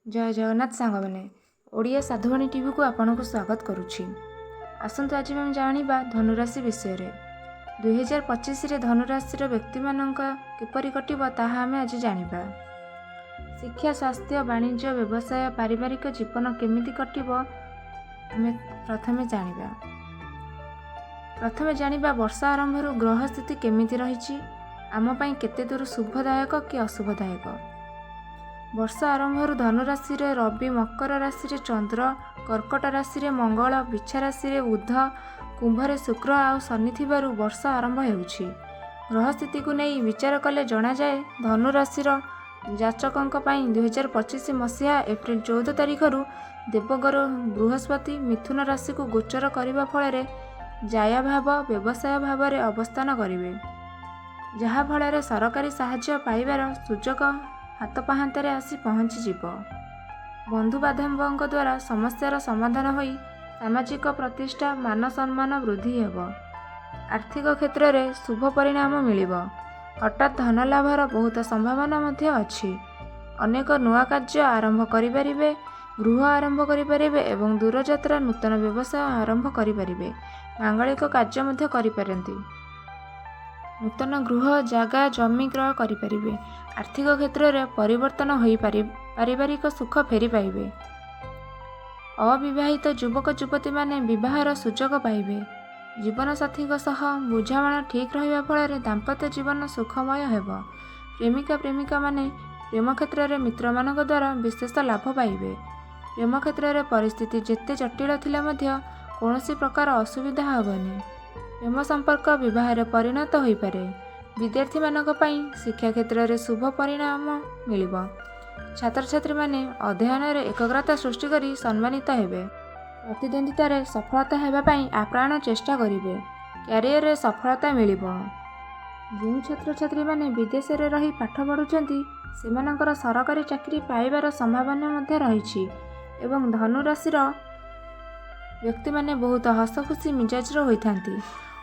जय जगन्नाथ सांगमाने ओडिया साधुवाणी टीवी को आपन को स्वागत करुछि। आसंतु आज हम जानिबा धनुराशि विषय रे 2025 रे धनुराशि व्यक्ति मानक किपरि कटिबो ताहा आमे आज जानिबा। शिक्षा, स्वास्थ्य, वाणिज्य, व्यवसाय, पारिवारिक जीवन केमिति कटिबो आमे प्रथमे जानिबा वर्ष आरंभ ग्रह स्थिति केमिति रहिछि, आम पई केते दूर शुभदायक कि अशुभदायक। वर्ष आरंभ धनुराशि रे रवि, मकर राशि रे चंद्र, कर्कट राशि रे मंगल, बिच्छा राशि रे बुध, कुंभ रे शुक्र आ शनि थिबारु वर्ष आरंभ हेउछि। ग्रह स्थिति को नहीं विचार कले जना जाए धनुराशि जाचकंक पई 2025 मसीहा एप्रिल 14 तारिख रु देवगुरु बृहस्पति मिथुन राशि को गोचर करने फल जाया भाव व्यवसाय भाव में अवस्थान करेंगे, जहा फल सरकारी साहाय्य पाइबार सुजोग हाथ पाहांतारे आसी पहुँचीजिव। बंधु बांधवों द्वारा समस्यार समाधान होई सामाजिक प्रतिष्ठा मान सम्मान वृद्धि हेब। आर्थिक क्षेत्र में शुभ परिणाम मिलिब। हठात धन लाभर बहुत संभावना मध्य अछि। अनेक नुआ कार्य आरंभ करिपारिबे, गृह आरंभ करिपारिबे एवं दूरयात्रा नूतन व्यवसाय आरंभ करिपारिबे। मांगलिक कार्य मध्य करिपारंती। नूतन गृह जागा जमी क्रय करिपारिबे। आर्थिक क्षेत्र में परिवर्तन होई पारिवारिक सुख फेरी पाइबे। अविवाहित युवक युवती माने विवाहर सुजोग पाइबे। जीवन साथी सह बुझामणा ठीक रहिबा फल दाम्पत्य जीवन सुखमय हेब। प्रेमिका प्रेमिका माने प्रेम क्षेत्र में मित्र मानक द्वारा विशेष लाभ पाइबे। प्रेम क्षेत्र में परिस्थिति जेते जटिल थिले मध्य कौनसी प्रकार असुविधा हेबनी। प्रेम संपर्क विवाह परिणत हो पारे। विद्यार्थी मानक पई शिक्षा क्षेत्र में शुभ परिणाम मिलिब। छात्र छात्री माने अध्ययन रे एकाग्रता सृष्टि करी सम्मानित हेबे। प्रतिद्वंदिता रे सफलता हेबा पई आप्राण चेष्टा करिवे। कैरियर रे सफलता मिलिब। जो छात्र छात्री माने विदेश रे रही पाठ पढ़ुचंती सेमानकर सरकारी चाकरी पाइबार संभावना मध्य रहिछि एवं धनु राशि व्यक्ति माने बहुत हसखुशी मिजाजर होइथांती।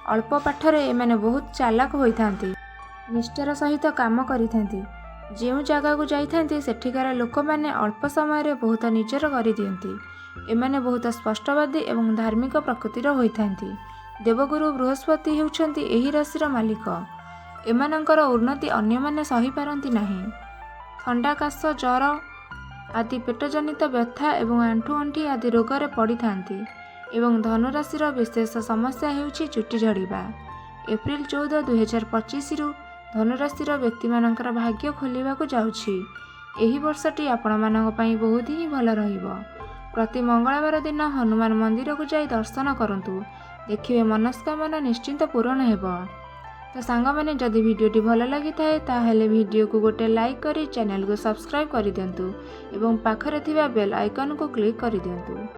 अल्प पाठरे एमाने बहुत चालाक होइथांती। निष्ठार सहित काम करिथांती। जो जगह को जाइथांती सेठिकार लोक माने अल्प समय रे बहुत निजर करि दियंती। एमाने बहुत स्पष्टवादी एवं धार्मिक प्रकृतिर होइथांती। देवगुरु बृहस्पति हेउछंती एही राशिर मालिक। एमानंकर उन्नति अन्य माने सही पारंती नाही। ठंडा, काश, ज्वर आदि पेटजनित व्यथा एवं आंठु अंठी आदि रोगरे पड़ी थांती। एवं धनुराशि विशेष समस्या हेउछि चुटी झड़िबा। एप्रिल 14, 2025 रु धनुराशि व्यक्ति मानकर भाग्य खोलिबाकु जाउछि। एही वर्षटी आपण मानक पई बहुत ही भल रहिबो। प्रति मंगलवार दिन हनुमान मंदिर को जाई दर्शन करंतु। देखिबे मनस्कामना निश्चिंत पूर्ण हेबो। तो सांग माने जदि वीडियोटी भल लगी थाए ताहेले वीडियो को गोटे लाइक करी चैनल को सब्सक्राइब करि दियंतु एवं पाखरे थिबा बेल आइकन को क्लिक करि दियंतु।